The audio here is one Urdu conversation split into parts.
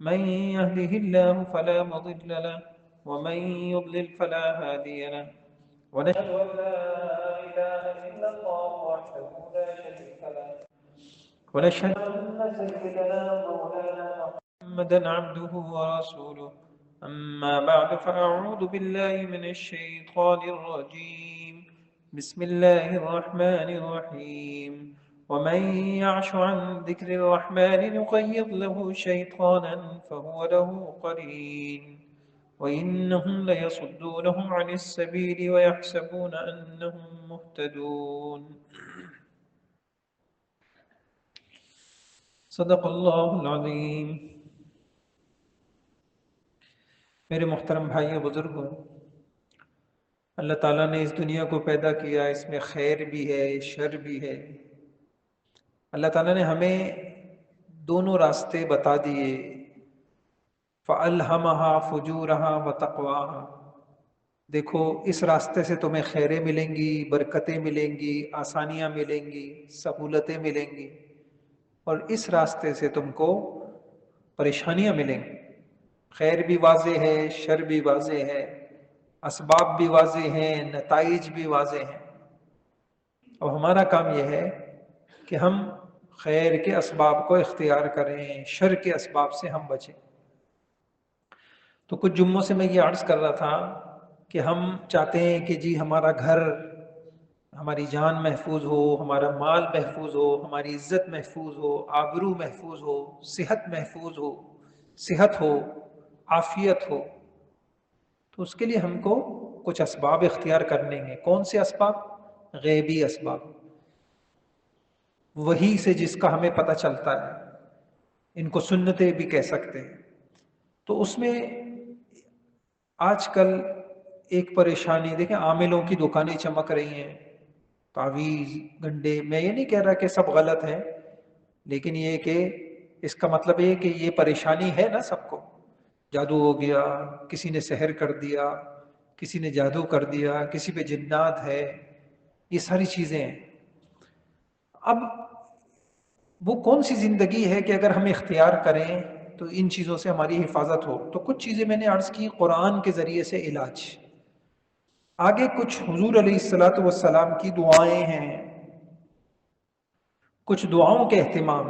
من يهده الله فلا مضل له ومن يضلل فلا هادي له ونشهد أن لا إله إلا الله وحده لا شريك له ونشهد أن سيدنا مولانا محمدا عبده ورسوله أما بعد فأعوذ بالله من الشيطان الرجيم بسم الله الرحمن الرحيم ومن يعش عن ذكر الرحمن نقيض له شيطانا فهو له قرين وإنهم ليصدونهم عن السبيل ويحسبون أنهم مهتدون صدق اللہ العظیم۔ میرے محترم بھائیوں بزرگوں، اللہ تعالیٰ نے اس دنیا کو پیدا کیا، اس میں خیر بھی ہے شر بھی ہے۔ اللہ تعالیٰ نے ہمیں دونوں راستے بتا دیے، فَأَلْهَمَهَا فُجُورَهَا وَتَقْوَاهَا۔ دیکھو اس راستے سے تمہیں خیریں ملیں گی، برکتیں ملیں گی، آسانیاں ملیں گی، سہولتیں ملیں گی، اور اس راستے سے تم کو پریشانیاں ملیں گی۔ خیر بھی واضح ہے، شر بھی واضح ہے، اسباب بھی واضح ہیں، نتائج بھی واضح ہیں۔ اور ہمارا کام یہ ہے کہ ہم خیر کے اسباب کو اختیار کریں، شر کے اسباب سے ہم بچیں۔ تو کچھ جمعوں سے میں یہ عرض کر رہا تھا کہ ہم چاہتے ہیں کہ جی ہمارا گھر، ہماری جان محفوظ ہو، ہمارا مال محفوظ ہو، ہماری عزت محفوظ ہو، آبرو محفوظ ہو، صحت محفوظ ہو، صحت ہو، عافیت ہو۔ تو اس کے لیے ہم کو کچھ اسباب اختیار کرنے ہیں۔ کون سے اسباب؟ غیبی اسباب، وحی سے جس کا ہمیں پتہ چلتا ہے، ان کو سنتیں بھی کہہ سکتے ہیں۔ تو اس میں آج کل ایک پریشانی دیکھیں، عاملوں کی دکانیں چمک رہی ہیں، تعویذ گنڈے۔ میں یہ نہیں کہہ رہا کہ سب غلط ہیں، لیکن یہ کہ اس کا مطلب یہ کہ یہ پریشانی ہے نا سب کو۔ جادو ہو گیا، کسی نے سحر کر دیا، کسی نے جادو کر دیا، کسی پہ جنات ہے، یہ ساری چیزیں ہیں۔ اب وہ کون سی زندگی ہے کہ اگر ہم اختیار کریں تو ان چیزوں سے ہماری حفاظت ہو؟ تو کچھ چیزیں میں نے عرض کی، قرآن کے ذریعے سے علاج، آگے کچھ حضور علیہ السلام کی دعائیں ہیں، کچھ دعاؤں کے اہتمام۔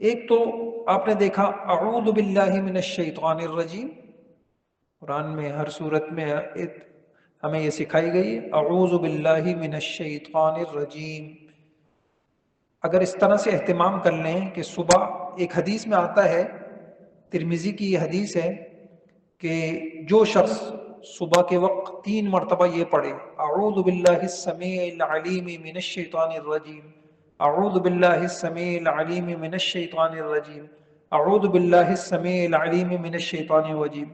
ایک تو آپ نے دیکھا اعوذ باللہ من الشیطان الرجیم، قرآن میں ہر صورت میں ہمیں یہ سکھائی گئی، اعوذ باللہ من الشیطان الرجیم۔ اگر اس طرح سے اہتمام کر لیں کہ صبح، ایک حدیث میں آتا ہے، ترمذی کی یہ حدیث ہے کہ جو شخص صبح کے وقت 3 مرتبہ یہ پڑھے، اعوذ باللہ السمیع العلیم من الشیطان الرجیم، اعوذ باللہ السمیع العلیم من الشیطان الرجیم، اعوذ باللہ السمیع العلیم من الشیطان الرجیم،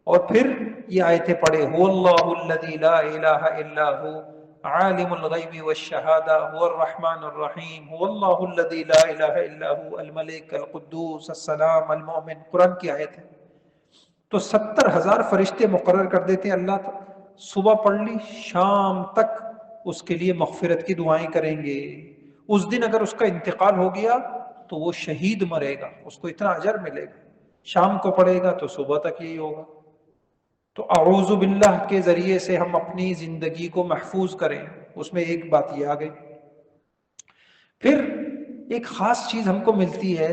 اور پھر یہ آیتیں پڑھے، هو اللہ الذی لا الہ الا هو عالم الغیب والشہادہ هو الرحمن الرحیم، هو اللہ الذی لا الہ الا هو الملک القدوس السلام المؤمن۔ قرآن کی آیت ہے۔ تو 70,000 فرشتے مقرر کر دیتے ہیں اللہ۔ صبح پڑھ لی، شام تک اس کے لیے مغفرت کی دعائیں کریں گے۔ اس دن اگر اس کا انتقال ہو گیا تو وہ شہید مرے گا، اس کو اتنا اجر ملے گا۔ شام کو پڑھے گا تو صبح تک یہی ہوگا۔ تو اعوذ باللہ کے ذریعے سے ہم اپنی زندگی کو محفوظ کریں، اس میں ایک بات یہ آ گئی۔ پھر ایک خاص چیز ہم کو ملتی ہے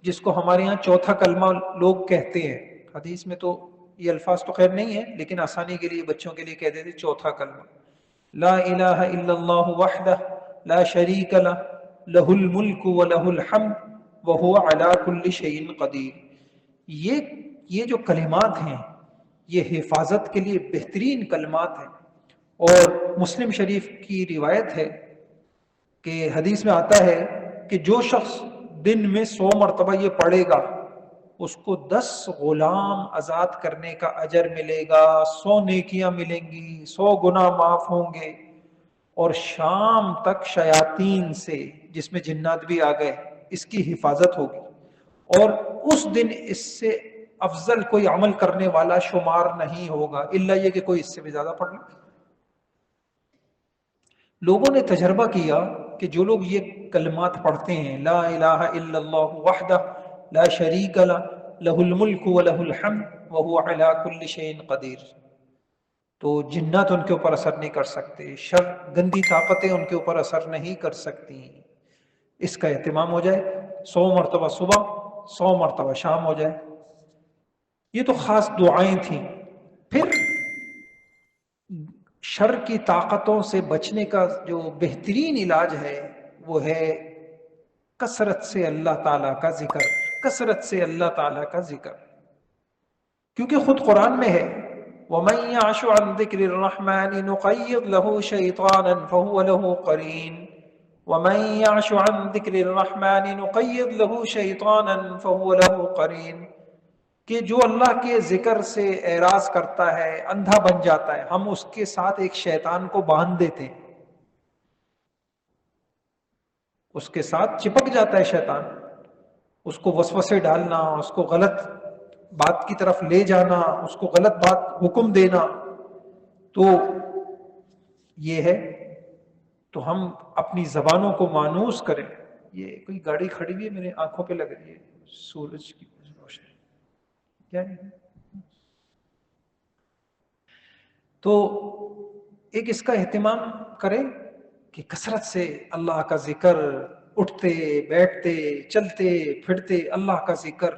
جس کو ہمارے ہاں چوتھا کلمہ لوگ کہتے ہیں۔ حدیث میں تو یہ الفاظ تو خیر نہیں ہے، لیکن آسانی کے لیے بچوں کے لیے کہہ دیتے چوتھا کلمہ، لا الہ الا اللہ وحدہ لا شریک لہ لہ الملک ولہ الحمد وہو علی کل شیء قدیر۔ یہ جو کلمات ہیں یہ حفاظت کے لیے بہترین کلمات ہیں۔ اور مسلم شریف کی روایت ہے کہ حدیث میں آتا ہے کہ جو شخص دن میں 100 مرتبہ یہ پڑھے گا اس کو 10 غلام آزاد کرنے کا اجر ملے گا، 100 نیکیاں ملیں گی، 100 گناہ معاف ہوں گے، اور شام تک شیاطین سے، جس میں جنات بھی آ گئے، اس کی حفاظت ہوگی۔ اور اس دن اس سے افضل کوئی عمل کرنے والا شمار نہیں ہوگا، الا یہ کہ کوئی اس سے بھی زیادہ پڑھ لے۔ لوگوں نے تجربہ کیا کہ جو لوگ یہ کلمات پڑھتے ہیں، لا الہ الا اللہ وحدہ لا شریک لہ لہ الملک ولہ الحمد وہو علی کل شیء قدیر۔ تو جنات ان کے اوپر اثر نہیں کر سکتے، شر گندی طاقتیں ان کے اوپر اثر نہیں کر سکتی۔ اس کا اہتمام ہو جائے، 100 مرتبہ صبح 100 مرتبہ شام ہو جائے۔ یہ تو خاص دعائیں تھیں۔ پھر شر کی طاقتوں سے بچنے کا جو بہترین علاج ہے وہ ہے کثرت سے اللہ تعالیٰ کا ذکر، کثرت سے اللہ تعالیٰ کا ذکر، کیونکہ خود قرآن میں ہے وَمَن يَعْشُ عَن ذِكْرِ الرَّحْمَنِ نُقَيِّضْ لَهُ شَيْطَانًا فَهُوَ لَهُ قَرِينٌ وَمَن يَعْشُ عَن ذِكْرِ الرَّحْمَنِ نُقَيِّضْ لَهُ شَيْطَانًا فَهُوَ لَهُ قَرِينٌ، کہ جو اللہ کے ذکر سے اعراض کرتا ہے اندھا بن جاتا ہے، ہم اس کے ساتھ ایک شیطان کو باندھ دیتے ہیں، اس کے ساتھ چپک جاتا ہے شیطان، اس کو وسوسے ڈالنا، اس کو غلط بات کی طرف لے جانا، اس کو غلط بات حکم دینا، تو یہ ہے۔ تو ہم اپنی زبانوں کو مانوس کریں۔ یہ کوئی گاڑی کھڑی ہوئی ہے میرے آنکھوں پہ لگ رہی ہے، سورج کی روشنی کیا ہے؟ تو ایک اس کا اہتمام کریں کہ کثرت سے اللہ کا ذکر، اٹھتے بیٹھتے چلتے پھرتے اللہ کا ذکر،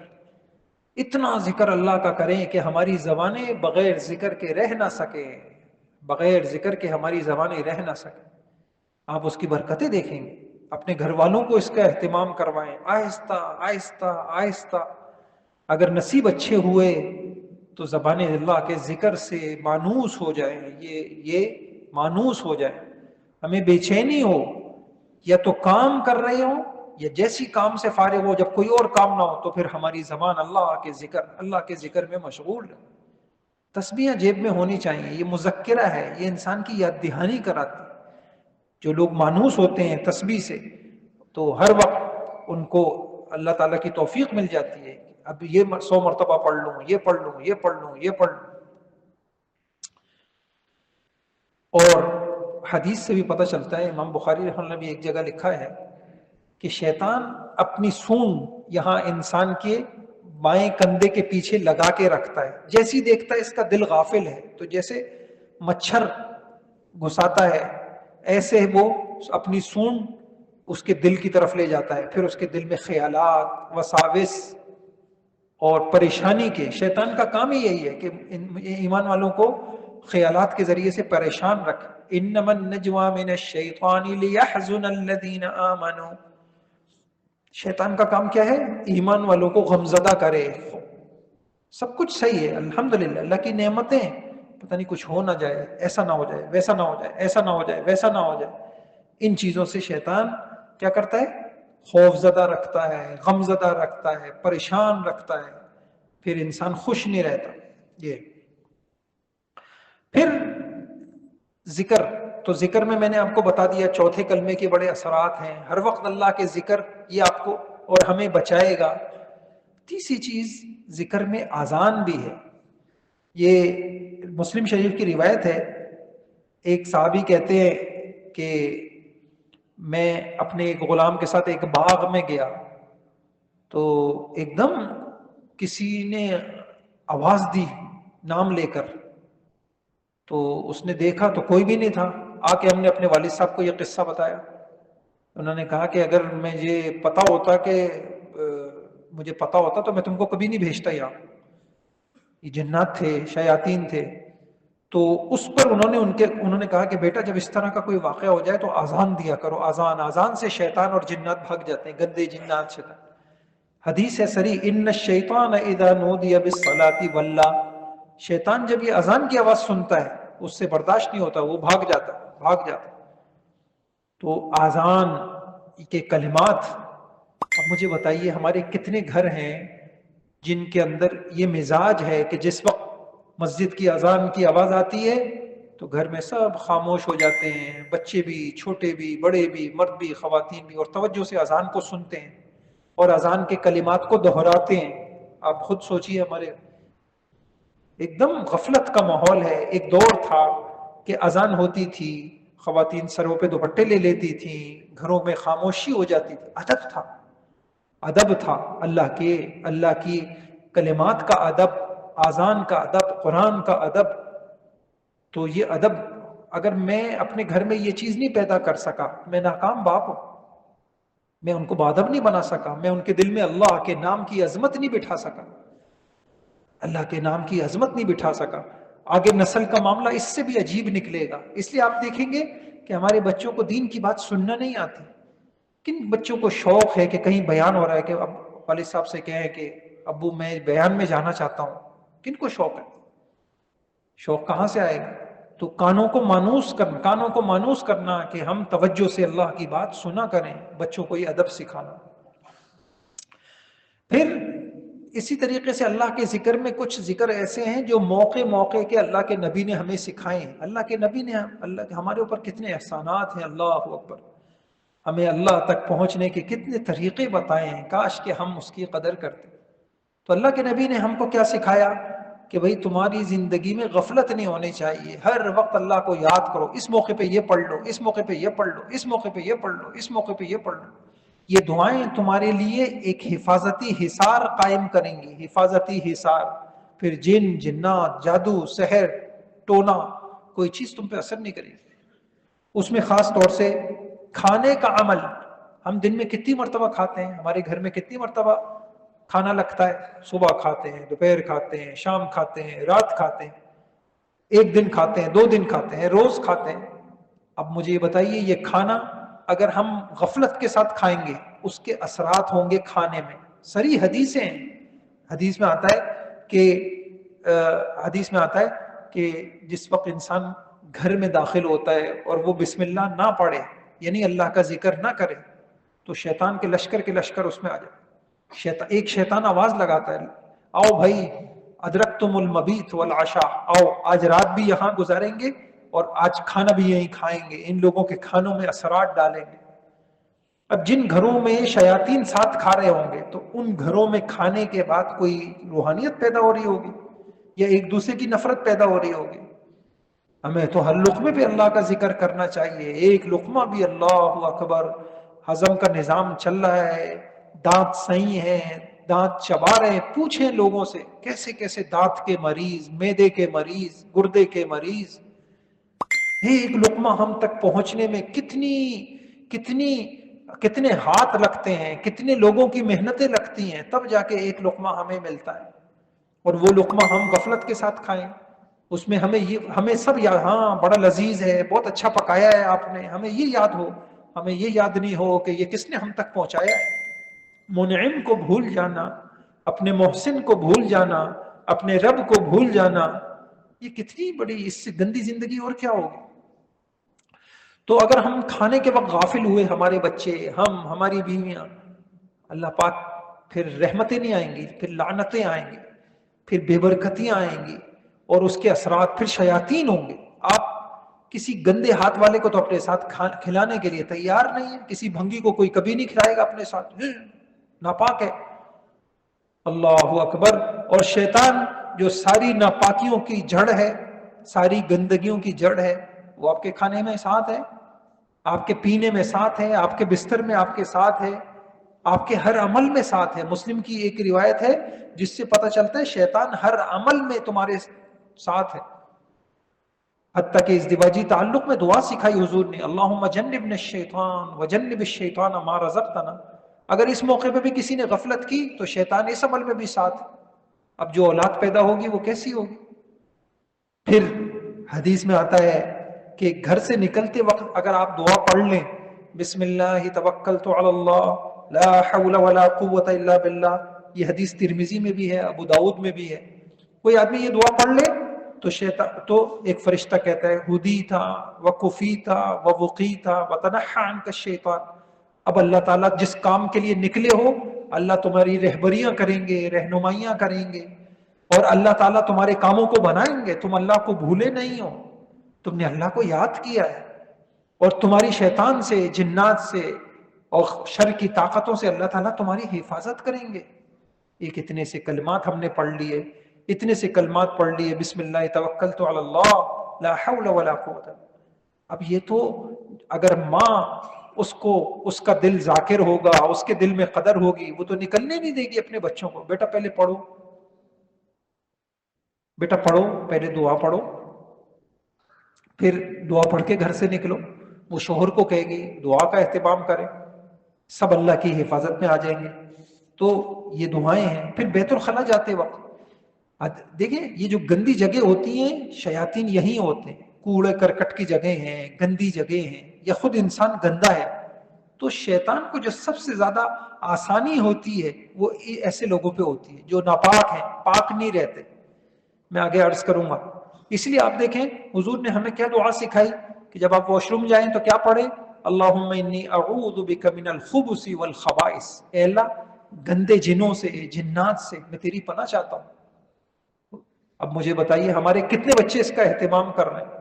اتنا ذکر اللہ کا کریں کہ ہماری زبانیں بغیر ذکر کے رہ نہ سکیں، بغیر ذکر کے ہماری زبانیں رہ نہ سکیں۔ آپ اس کی برکتیں دیکھیں گے۔ اپنے گھر والوں کو اس کا اہتمام کروائیں، آہستہ آہستہ آہستہ۔ اگر نصیب اچھے ہوئے تو زبان اللہ کے ذکر سے مانوس ہو جائیں، یہ مانوس ہو جائیں، ہمیں بے چینی ہو، یا تو کام کر رہے ہوں یا جیسی کام سے فارغ ہو، جب کوئی اور کام نہ ہو تو پھر ہماری زبان اللہ کے ذکر میں مشغول ہے۔ تسبیحیں جیب میں ہونی چاہیے، یہ مذکرہ ہے، یہ انسان کی یاد دہانی کراتی ہے۔ جو لوگ مانوس ہوتے ہیں تسبیح سے تو ہر وقت ان کو اللہ تعالیٰ کی توفیق مل جاتی ہے، اب یہ 100 مرتبہ پڑھ لوں، یہ پڑھ لوں، یہ پڑھ لوں، یہ پڑھ لوں۔ اور حدیث سے بھی پتہ چلتا ہے، امام بخاری رحمہ اللہ نے بھی ایک جگہ لکھا ہے کہ شیطان اپنی سونڈ یہاں انسان کے بائیں کندھے کے پیچھے لگا کے رکھتا ہے، جیسی دیکھتا ہے اس کا دل غافل ہے، تو جیسے مچھر گھساتا ہے ایسے وہ اپنی سونڈ اس کے دل کی طرف لے جاتا ہے، پھر اس کے دل میں خیالات، وساوس اور پریشانی کے، شیطان کا کام ہی یہی ہے کہ ایمان والوں کو خیالات کے ذریعے سے پریشان رکھ۔ انما النجوى من الشیطان لیحزن الذین آمنوا، شیطان کا کام کیا ہے؟ ایمان والوں کو غمزدہ کرے۔ سب کچھ صحیح ہے الحمدللہ، اللہ کی نعمتیں، پتہ نہیں کچھ ہو نہ جائے، ایسا نہ ہو جائے، ویسا نہ ہو جائے، ایسا نہ ہو جائے، ویسا نہ ہو جائے۔ ان چیزوں سے شیطان کیا کرتا ہے؟ خوف زدہ رکھتا ہے، غم زدہ رکھتا ہے، پریشان رکھتا ہے، پھر انسان خوش نہیں رہتا۔ یہ پھر ذکر، تو ذکر میں نے آپ کو بتا دیا چوتھے کلمے کے بڑے اثرات ہیں، ہر وقت اللہ کے ذکر، یہ آپ کو اور ہمیں بچائے گا۔ تیسری چیز ذکر میں اذان بھی ہے۔ یہ مسلم شریف کی روایت ہے، ایک صحابی کہتے ہیں کہ میں اپنے ایک غلام کے ساتھ ایک باغ میں گیا تو ایک دم کسی نے آواز دی نام لے کر، تو اس نے دیکھا تو کوئی بھی نہیں تھا، آ کے ہم نے اپنے والد صاحب کو یہ قصہ بتایا۔ انہوں نے کہا کہ اگر مجھے پتا ہوتا تو میں تم کو کبھی نہیں بھیجتا یہاں، یہ جنات تھے، شیاطین تھے۔ تو اس پر انہوں نے کہا کہ بیٹا جب اس طرح کا کوئی واقعہ ہو جائے تو اذان دیا کرو، اذان سے شیطان اور جنات بھگ جاتے ہیں، گندے جنات شیطان۔ حدیث ہے صریح، ان الشیطان اذا نودی بالصلاۃ ولّا، شیطان جب یہ اذان کی آواز سنتا ہے اس سے برداشت نہیں ہوتا، وہ بھاگ جاتا۔ تو اذان کے کلمات، اب مجھے بتائیے ہمارے کتنے گھر ہیں جن کے اندر یہ مزاج ہے کہ جس وقت مسجد کی اذان کی آواز آتی ہے تو گھر میں سب خاموش ہو جاتے ہیں، بچے بھی، چھوٹے بھی، بڑے بھی، مرد بھی، خواتین بھی، اور توجہ سے اذان کو سنتے ہیں اور اذان کے کلمات کو دہراتے ہیں۔ آپ خود سوچئے، ہمارے ایک دم غفلت کا ماحول ہے۔ ایک دور تھا کہ اذان ہوتی تھی، خواتین سروں پہ دوپٹے لے لیتی تھیں، گھروں میں خاموشی ہو جاتی تھی، ادب تھا۔ ادب تھا، اللہ کی کلمات کا ادب، آذان کا ادب، قرآن کا ادب. تو یہ ادب اگر میں اپنے گھر میں یہ چیز نہیں پیدا کر سکا، میں ناکام باپ ہوں. میں ان کو بادب نہیں بنا سکا، میں ان کے دل میں اللہ کے نام کی عظمت نہیں بٹھا سکا، اللہ کے نام کی عظمت نہیں بٹھا سکا. آگے نسل کا معاملہ اس سے بھی عجیب نکلے گا. اس لیے آپ دیکھیں گے کہ ہمارے بچوں کو دین کی بات سننا نہیں آتی. کن بچوں کو شوق ہے کہ کہیں بیان ہو رہا ہے کہ اب والد صاحب سے کہیں کہ ابو میں بیان میں جانا چاہتا ہوں؟ کن کو شوق ہے؟ شوق کہاں سے آئے گا؟ تو کانوں کو مانوس کرنا کہ ہم توجہ سے اللہ کی بات سنا کریں، بچوں کو یہ ادب سکھانا. پھر اسی طریقے سے اللہ کے ذکر میں کچھ ذکر ایسے ہیں جو موقع کے اللہ کے نبی نے ہمیں سکھائے ہیں. اللہ کے نبی نے ہمارے اوپر کتنے احسانات ہیں، اللہ اکبر. ہمیں اللہ تک پہنچنے کے کتنے طریقے بتائے ہیں، کاش کہ ہم اس کی قدر کرتے. تو اللہ کے نبی نے ہم کو کیا سکھایا کہ بھئی تمہاری زندگی میں غفلت نہیں ہونی چاہیے، ہر وقت اللہ کو یاد کرو. اس موقع پہ یہ پڑھ لو، اس موقع پہ یہ پڑھ لو، اس موقع پہ یہ پڑھ لو، اس موقع پہ یہ پڑھ لو. یہ دعائیں تمہارے لیے ایک حفاظتی حصار قائم کریں گی، حفاظتی حصار. پھر جن، جنات، جادو، سحر، ٹونا، کوئی چیز تم پہ اثر نہیں کرے گی. اس میں خاص طور سے کھانے کا عمل. ہم دن میں کتنی مرتبہ کھاتے ہیں؟ ہمارے گھر میں کتنی مرتبہ کھانا لگتا ہے؟ صبح کھاتے ہیں، دوپہر کھاتے ہیں، شام کھاتے ہیں، رات کھاتے ہیں، ایک دن کھاتے ہیں، 2 دن کھاتے ہیں، روز کھاتے ہیں. اب مجھے یہ بتائیے، یہ کھانا اگر ہم غفلت کے ساتھ کھائیں گے اس کے اثرات ہوں گے کھانے میں. صریح حدیثیں ہیں. حدیث میں آتا ہے کہ جس وقت انسان گھر میں داخل ہوتا ہے اور وہ بسم اللہ نہ پڑھے، یعنی اللہ کا ذکر نہ کرے، تو شیطان کے لشکر اس میں آ جائے. ایک شیطان آواز لگاتا ہے، آؤ بھائی ادرکتم المبیت والعشاء، آؤ آج رات بھی یہاں گزاریں گے اور آج کھانا بھی یہیں کھائیں گے، ان لوگوں کے کھانوں میں اثرات ڈالیں گے. اب جن گھروں میں شیاطین ساتھ کھا رہے ہوں گے تو ان گھروں میں کھانے کے بعد کوئی روحانیت پیدا ہو رہی ہوگی یا ایک دوسرے کی نفرت پیدا ہو رہی ہوگی. ہمیں تو ہر لقمے پہ اللہ کا ذکر کرنا چاہیے. ایک لقمہ بھی اللہ اکبر. ہضم کا نظام چل رہا ہے، دانت صحیح ہیں، دانت چبا رہے ہیں. پوچھیں لوگوں سے کیسے کیسے دانت کے مریض، معدے کے مریض، گردے کے مریض. ایک لقمہ ہم تک پہنچنے میں کتنے ہاتھ لگتے ہیں، کتنے لوگوں کی محنتیں لگتی ہیں، تب جا کے ایک لقمہ ہمیں ملتا ہے. اور وہ لقمہ ہم غفلت کے ساتھ کھائیں، اس میں ہمیں سب یاد، ہاں بڑا لذیذ ہے، بہت اچھا پکایا ہے آپ نے، ہمیں یہ یاد ہو، ہمیں یہ یاد نہیں ہو کہ یہ کس نے ہم تک پہنچایا ہے. منعم کو بھول جانا، اپنے محسن کو بھول جانا، اپنے رب کو بھول جانا، یہ کتنی بڑی، اس سے گندی زندگی اور کیا ہوگی. تو اگر ہم کھانے کے وقت غافل ہوئے، ہمارے بچے، ہماری بیویاں، اللہ پاک پھر رحمتیں نہیں آئیں گی، پھر لعنتیں آئیں گی، پھر بے برکتیاں آئیں گی، اور اس کے اثرات پھر شیاطین ہوں گے. آپ کسی گندے ہاتھ والے کو تو اپنے ساتھ کھلانے کے لیے تیار نہیں ہے. کسی بھنگی کو کوئی کبھی نہیں کھلائے گا اپنے ساتھ، ناپاک ہے. اللہ اکبر. اور شیطان جو ساری ناپاکیوں کی جڑ ہے، ساری گندگیوں کی جڑ ہے، وہ آپ کے کھانے میں ساتھ ہے، آپ کے پینے میں ساتھ ہے، آپ کے بستر میں آپ کے ساتھ ہے، آپ کے ہر عمل میں ساتھ ہے. مسلم کی ایک روایت ہے جس سے پتہ چلتا ہے شیطان ہر عمل میں تمہارے ساتھ ہے. حتیٰ کہ ازدواجی تعلق میں دعا سکھائی حضور نے، اللہم جنبنا الشیطان وجنب الشیطان ما رزقتنا. اگر اس موقع پہ بھی کسی نے غفلت کی تو شیطان اس عمل میں بھی ساتھ. اب جو اولاد پیدا ہوگی وہ کیسی ہوگی. پھر حدیث میں آتا ہے کہ گھر سے نکلتے وقت اگر آپ دعا پڑھ لیں، بسم اللہ توکلت علی اللہ لا حول ولا قوت الا باللہ، یہ حدیث ترمذی میں بھی ہے، ابو داؤد میں بھی ہے. کوئی آدمی یہ دعا پڑھ لے تو ایک فرشتہ کہتا ہے ہدیتا وکفیتا ووقیتا وتنحى عنک الشیطان. اب اللہ تعالیٰ جس کام کے لیے نکلے ہو، اللہ تمہاری رہبریاں کریں گے، رہنمائیاں کریں گے، اور اللہ تعالیٰ تمہارے کاموں کو بنائیں گے. تم اللہ کو بھولے نہیں ہو، تم نے اللہ کو یاد کیا ہے، اور تمہاری شیطان سے، جنات سے اور شر کی طاقتوں سے اللہ تعالیٰ تمہاری حفاظت کریں گے. یہ کتنے سے کلمات ہم نے پڑھ لیے، اتنے سے کلمات پڑھ لیے، بسم اللہ توکلت علی اللہ لا حول ولا قوت. اب یہ تو اگر ماں اس کا دل ذاکر ہوگا، اس کے دل میں قدر ہوگی، وہ تو نکلنے نہیں دے گی اپنے بچوں کو. بیٹا پہلے پڑھو، بیٹا پڑھو، پہلے دعا پڑھو، پھر دعا پڑھ کے گھر سے نکلو. وہ شوہر کو کہے گی دعا کا اہتمام کریں، سب اللہ کی حفاظت میں آ جائیں گے. تو یہ دعائیں ہیں. پھر بیت الخلا جاتے وقت دیکھیں یہ جو گندی جگہ ہوتی ہیں شیاطین یہی ہوتے ہیں، کوڑے کرکٹ کی جگہ ہیں، گندی جگہ ہیں، یا خود انسان گندا ہے. تو شیطان کو جو سب سے زیادہ آسانی ہوتی ہے وہ ایسے لوگوں پہ ہوتی ہے جو ناپاک ہیں، پاک نہیں رہتے. میں آگے عرض کروں گا. اس لیے آپ دیکھیں حضور نے ہمیں کیا دعا سکھائی کہ جب آپ واش روم جائیں تو کیا پڑھیں؟ اللہم انی اعوذ بک من الخبث والخبائث. اے اللہ گندے جنوں سے، جنات سے میں تیری پناہ چاہتا ہوں. اب مجھے بتائیے ہمارے کتنے بچے اس کا اہتمام کر رہے ہیں؟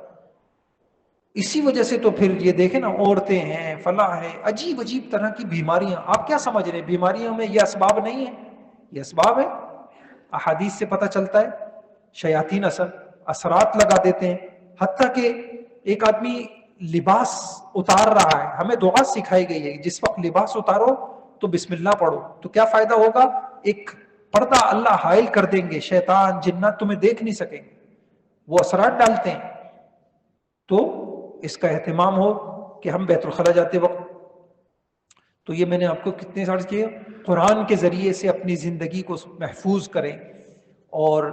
اسی وجہ سے تو پھر یہ دیکھیں نا، عورتیں ہیں، فلاں ہیں، عجیب عجیب طرح کی بیماریاں. آپ کیا سمجھ رہے ہیں بیماریوں میں یہ اسباب نہیں ہے؟ یہ اسباب ہے. احادیث سے پتہ چلتا ہے شیاطین اثرات لگا دیتے ہیں. حتیٰ کہ ایک آدمی لباس اتار رہا ہے، ہمیں دعا سکھائی گئی ہے جس وقت لباس اتارو تو بسم اللہ پڑھو. تو کیا فائدہ ہوگا؟ ایک پردہ اللہ حائل کر دیں گے، شیطان جنات تمہیں دیکھ نہیں سکیں گے، وہ اثرات ڈالتے ہیں. تو اس کا اہتمام ہو کہ ہم بیت الخلا جاتے وقت، تو یہ میں نے آپ کو کتنے سال کیا، قرآن کے ذریعے سے اپنی زندگی کو محفوظ کریں اور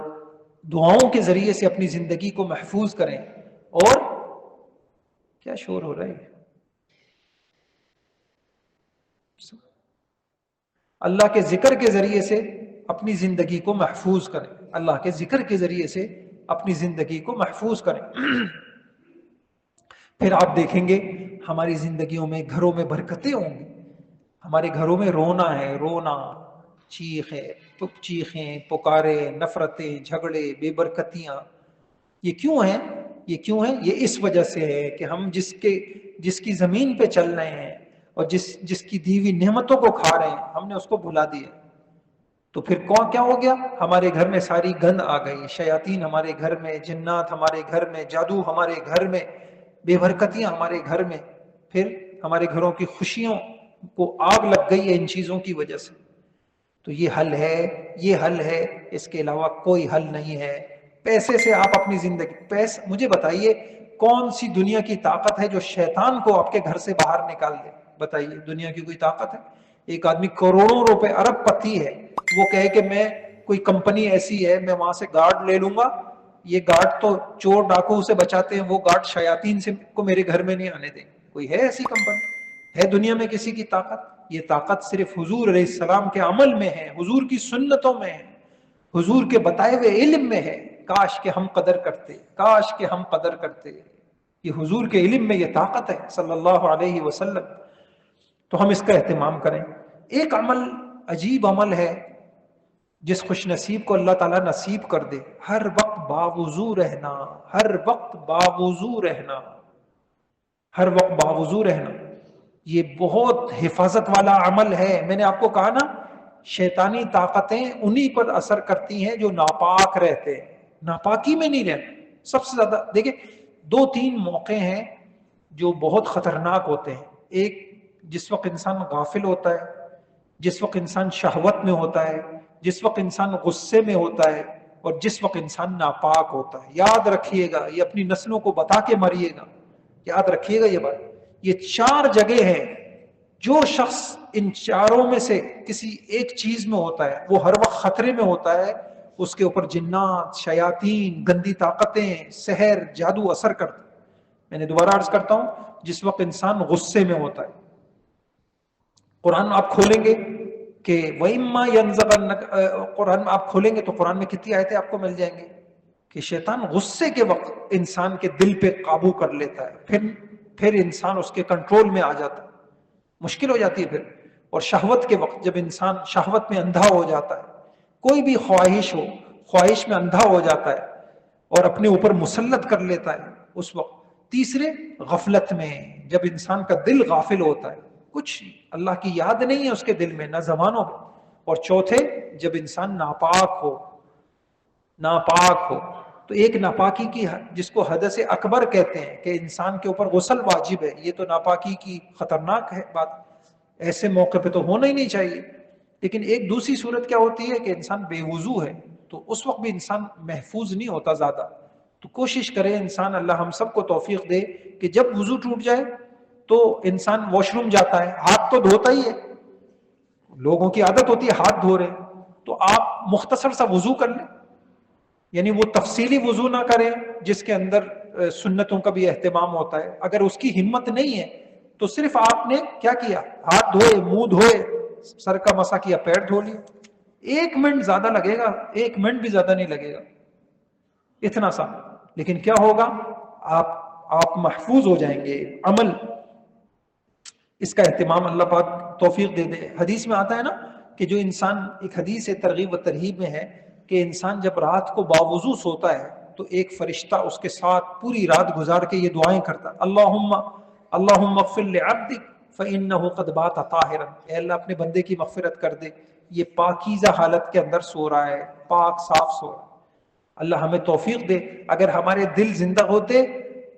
دعاؤں کے ذریعے سے اپنی زندگی کو محفوظ کریں. اور کیا شور ہو رہا ہے؟ اللہ کے ذکر کے ذریعے سے اپنی زندگی کو محفوظ کریں. اللہ کے ذکر کے ذریعے سے اپنی زندگی کو محفوظ کریں. پھر آپ دیکھیں گے ہماری زندگیوں میں، گھروں میں برکتیں ہوں گی. ہمارے گھروں میں رونا ہے، رونا، چیخیں، پکارے، نفرتیں، جھگڑے، بے برکتیاں. یہ کیوں ہیں؟ یہ کیوں ہیں؟ یہ اس وجہ سے ہے کہ ہم جس کی زمین پہ چل رہے ہیں اور جس کی دی ہوئی نعمتوں کو کھا رہے ہیں، ہم نے اس کو بھلا دیا. تو پھر کیا ہو گیا؟ ہمارے گھر میں ساری گند آ گئی، شیاطین ہمارے گھر میں، جنات ہمارے گھر میں، جادو ہمارے گھر میں، بے برکتیاں ہمارے گھر میں. پھر ہمارے گھروں کی خوشیوں کو آگ لگ گئی ہے ان چیزوں کی وجہ سے. تو یہ حل ہے، یہ حل ہے، اس کے علاوہ کوئی حل نہیں ہے. پیسے سے آپ اپنی زندگی، مجھے بتائیے کون سی دنیا کی طاقت ہے جو شیطان کو آپ کے گھر سے باہر نکال دے؟ بتائیے دنیا کی کوئی طاقت ہے؟ ایک آدمی کروڑوں روپے، ارب پتی ہے، وہ کہے کہ میں کوئی کمپنی ایسی ہے میں وہاں سے گارڈ لے لوں گا. یہ گارڈ تو چور ڈاکو سے بچاتے ہیں، وہ گارڈ شیاطین سے کو میرے گھر میں نہیں آنے دیں. کوئی ہے ایسی کمپنی؟ ہے دنیا میں کسی کی طاقت؟ یہ طاقت صرف حضور علیہ السلام کے عمل میں ہے، حضور کی سنتوں میں ہے، حضور کے بتائے ہوئے علم میں ہے. کاش کہ ہم قدر کرتے، کاش کہ ہم قدر کرتے. یہ حضور کے علم میں یہ طاقت ہے صلی اللہ علیہ وسلم. تو ہم اس کا اہتمام کریں. ایک عمل، عجیب عمل ہے جس خوش نصیب کو اللہ تعالیٰ نصیب کر دے، ہر وقت باوضو رہنا، ہر وقت باوضو رہنا، ہر وقت باوضو رہنا. یہ بہت حفاظت والا عمل ہے. میں نے آپ کو کہا نا شیطانی طاقتیں انہی پر اثر کرتی ہیں جو ناپاک رہتے ہیں، ناپاکی میں نہیں رہتے. سب سے زیادہ دیکھیں 2-3 موقع ہیں جو بہت خطرناک ہوتے ہیں. ایک جس وقت انسان غافل ہوتا ہے، جس وقت انسان شہوت میں ہوتا ہے، جس وقت انسان غصے میں ہوتا ہے، اور جس وقت انسان ناپاک ہوتا ہے. یاد رکھیے گا، یہ اپنی نسلوں کو بتا کے مریے گا، یاد رکھیے گا یہ بات. یہ 4 جگہ ہیں. جو شخص ان چاروں میں سے کسی ایک چیز میں ہوتا ہے وہ ہر وقت خطرے میں ہوتا ہے. اس کے اوپر جنات، شیاطین، گندی طاقتیں، سحر، جادو اثر کرتے. میں نے دوبارہ عرض کرتا ہوں، جس وقت انسان غصے میں ہوتا ہے. قرآن آپ کھولیں گے کہ وَإِمَّا يَنزَغَنَّكَ، قرآن آپ کھولیں گے تو قرآن میں کتنی آیتیں آپ کو مل جائیں گے کہ شیطان غصے کے وقت انسان کے دل پہ قابو کر لیتا ہے، پھر انسان اس کے کنٹرول میں آ جاتا ہے، مشکل ہو جاتی ہے پھر. اور شہوت کے وقت جب انسان شہوت میں اندھا ہو جاتا ہے، کوئی بھی خواہش ہو، خواہش میں اندھا ہو جاتا ہے اور اپنے اوپر مسلط کر لیتا ہے اس وقت. تیسرے غفلت میں، جب انسان کا دل غافل ہوتا ہے، کچھ اللہ کی یاد نہیں ہے اس کے دل میں، نہ زبانوں میں. اور چوتھے جب انسان ناپاک ہو، ناپاک ہو. تو ایک ناپاکی کی جس کو حدث اکبر کہتے ہیں کہ انسان کے اوپر غسل واجب ہے، یہ تو ناپاکی کی خطرناک ہے بات، ایسے موقع پہ تو ہونا ہی نہیں چاہیے۔ لیکن ایک دوسری صورت کیا ہوتی ہے کہ انسان بے وضو ہے، تو اس وقت بھی انسان محفوظ نہیں ہوتا زیادہ، تو کوشش کرے انسان، اللہ ہم سب کو توفیق دے کہ جب وضو ٹوٹ جائے تو انسان واش روم جاتا ہے، ہاتھ تو دھوتا ہی ہے، لوگوں کی عادت ہوتی ہے ہاتھ دھو رہے، تو آپ مختصر سا وضو کر لیں، یعنی وہ تفصیلی وضو نہ کریں جس کے اندر سنتوں کا بھی اہتمام ہوتا ہے، اگر اس کی ہمت نہیں ہے تو صرف آپ نے کیا کیا، ہاتھ دھوئے، منہ دھوئے، سر کا مسا کیا، پیر دھو لیے، 1 منٹ زیادہ لگے گا، 1 منٹ بھی زیادہ نہیں لگے گا، اتنا سا، لیکن کیا ہوگا، آپ محفوظ ہو جائیں گے۔ عمل اس کا اہتمام اللہ پاک توفیق دے دے۔ حدیث میں آتا ہے نا کہ جو انسان، ایک حدیث ترغیب و ترہیب میں ہے کہ انسان جب رات کو باوضو سوتا ہے تو ایک فرشتہ اس کے ساتھ پوری رات گزار کے یہ دعائیں کرتا، اللہم اغفر لعبدک فإنہ قد بات طاہرا، اے اللہ اپنے بندے کی مغفرت کر دے، یہ پاکیزہ حالت کے اندر سو رہا ہے، پاک صاف سو رہا ہے۔ اللہ ہمیں توفیق دے، اگر ہمارے دل زندہ ہوتے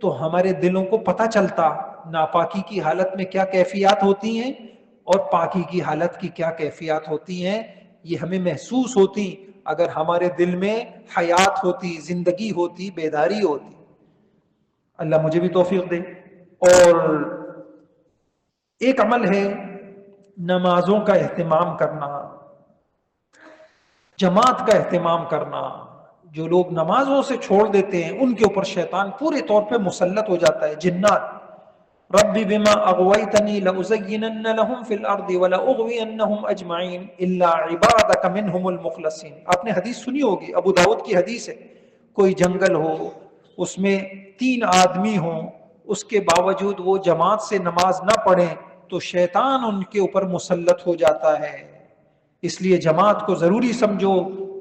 تو ہمارے دلوں کو پتہ چلتا ناپاکی کی حالت میں کیا کیفیات ہوتی ہیں اور پاکی کی حالت کی کیا کیفیات ہوتی ہیں، یہ ہمیں محسوس ہوتی اگر ہمارے دل میں حیات ہوتی، زندگی ہوتی، بیداری ہوتی۔ اللہ مجھے بھی توفیق دے۔ اور ایک عمل ہے نمازوں کا اہتمام کرنا، جماعت کا اہتمام کرنا۔ جو لوگ نمازوں سے چھوڑ دیتے ہیں ان کے اوپر شیطان پورے طور پہ مسلط ہو جاتا ہے، جنات۔ رب بما اغویتنی لازینن لهم فی الارض ولاغوینهم اجمعین الا عبادک منهم المخلصین۔ آپ نے حدیث سنی ہوگی، ابو داؤد کی حدیث ہے، کوئی جنگل ہو، اس میں 3 آدمی ہوں، اس کے باوجود وہ جماعت سے نماز نہ پڑھیں تو شیطان ان کے اوپر مسلط ہو جاتا ہے۔ اس لیے جماعت کو ضروری سمجھو،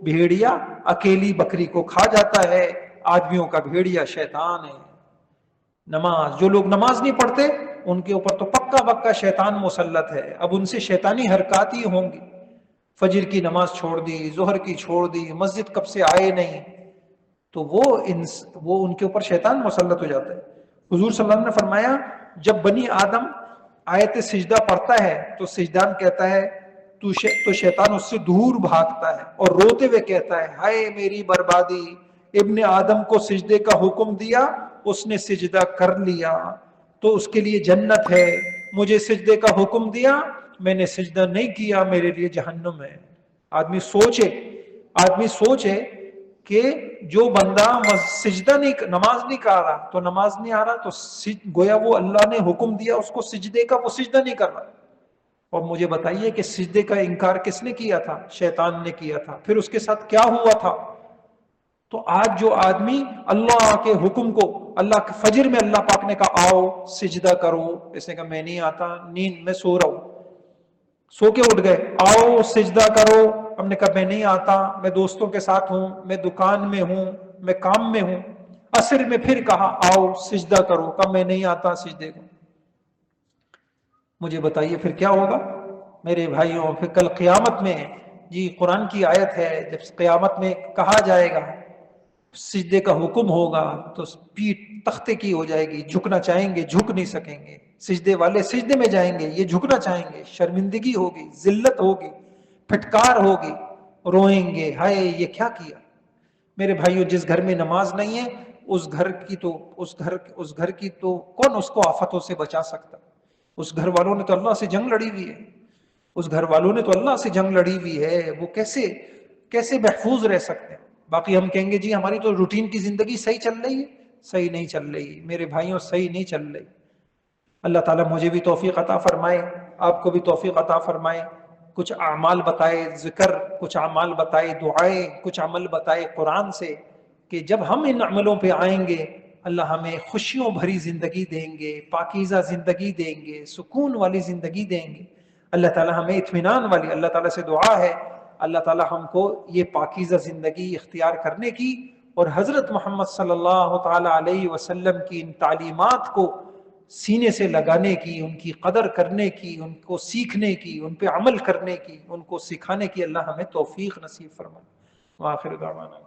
بھیڑیا اکیلی بکری کو کھا جاتا ہے، آدمیوں کا بھیڑیا شیطان ہے۔ نماز، جو لوگ نماز نہیں پڑھتے ان کے اوپر تو پکا پکا شیطان مسلط ہے، اب ان سے شیطانی حرکات ہی ہوں گی۔ فجر کی نماز چھوڑ دی، ظہر کی چھوڑ دی، مسجد کب سے آئے نہیں، تو وہ ان کے اوپر شیطان مسلط ہو جاتا ہے۔ حضور صلی اللہ علیہ وسلم نے فرمایا جب بنی آدم آیت سجدہ پڑھتا ہے تو سجدان کہتا ہے تو شیطان اس سے دور بھاگتا ہے اور روتے ہوئے کہتا ہے ہائے میری بربادی، ابن آدم کو سجدے کا حکم دیا، اس نے سجدہ کر لیا تو اس کے لیے جنت ہے، مجھے سجدے کا حکم دیا، میں نے سجدہ نہیں کیا، میرے لیے جہنم ہے۔ آدمی سوچے کہ جو بندہ سجدہ نہیں، نماز نہیں کر رہا تو نماز نہیں آ رہا تو گویا وہ اللہ نے حکم دیا اس کو سجدے کا، وہ سجدہ نہیں کر رہا۔ اور مجھے بتائیے کہ سجدے کا انکار کس نے کیا تھا؟ شیطان نے کیا تھا۔ پھر اس کے ساتھ کیا ہوا تھا؟ تو آج جو آدمی اللہ کے حکم کو، اللہ کے فجر میں اللہ پاک نے کہا آؤ سجدہ کرو، اس نے کہا میں نہیں آتا، نیند میں سو رہا ہوں، سو کے اٹھ گئے، آؤ سجدہ کرو، ہم نے کہا میں نہیں آتا، میں دوستوں کے ساتھ ہوں، میں دکان میں ہوں، میں کام میں ہوں۔ عصر میں پھر کہا آؤ سجدہ کرو، کہا میں نہیں آتا سجدے کو۔ مجھے بتائیے پھر کیا ہوگا میرے بھائیوں؟ پھر کل قیامت میں، جی قرآن کی آیت ہے، جب قیامت میں کہا جائے گا سجدے کا حکم ہوگا تو پیٹھ تختے کی ہو جائے گی، جھکنا چاہیں گے جھک نہیں سکیں گے، سجدے والے سجدے میں جائیں گے، یہ جھکنا چاہیں گے، شرمندگی ہوگی، ذلت ہوگی، پھٹکار ہوگی، روئیں گے ہائے یہ کیا کیا۔ میرے بھائیوں جس گھر میں نماز نہیں ہے اس گھر کی تو کون اس کو آفتوں سے بچا سکتا؟ اس گھر والوں نے تو اللہ سے جنگ لڑی ہوئی ہے، اس گھر والوں نے تو اللہ سے جنگ لڑی ہوئی ہے، وہ کیسے محفوظ رہ سکتے ہیں؟ باقی ہم کہیں گے جی ہماری تو روٹین کی زندگی صحیح چل رہی ہے، صحیح نہیں چل رہی میرے بھائیوں، صحیح نہیں چل رہی۔ اللہ تعالیٰ مجھے بھی توفیق عطا فرمائے، آپ کو بھی توفیق عطا فرمائے، کچھ اعمال بتائے ذکر، کچھ اعمال بتائے دعائیں، کچھ عمل بتائے قرآن سے، کہ جب ہم ان عملوں پہ آئیں گے اللہ ہمیں خوشیوں بھری زندگی دیں گے، پاکیزہ زندگی دیں گے، سکون والی زندگی دیں گے۔ اللہ تعالیٰ ہمیں اطمینان والی، اللہ تعالیٰ سے دعا ہے اللہ تعالیٰ ہم کو یہ پاکیزہ زندگی اختیار کرنے کی اور حضرت محمد صلی اللہ تعالیٰ علیہ وسلم کی ان تعلیمات کو سینے سے لگانے کی، ان کی قدر کرنے کی، ان کو سیکھنے کی، ان پہ عمل کرنے کی، ان کو سکھانے کی اللہ ہمیں توفیق نصیب فرمائے۔ وآخر دعوانا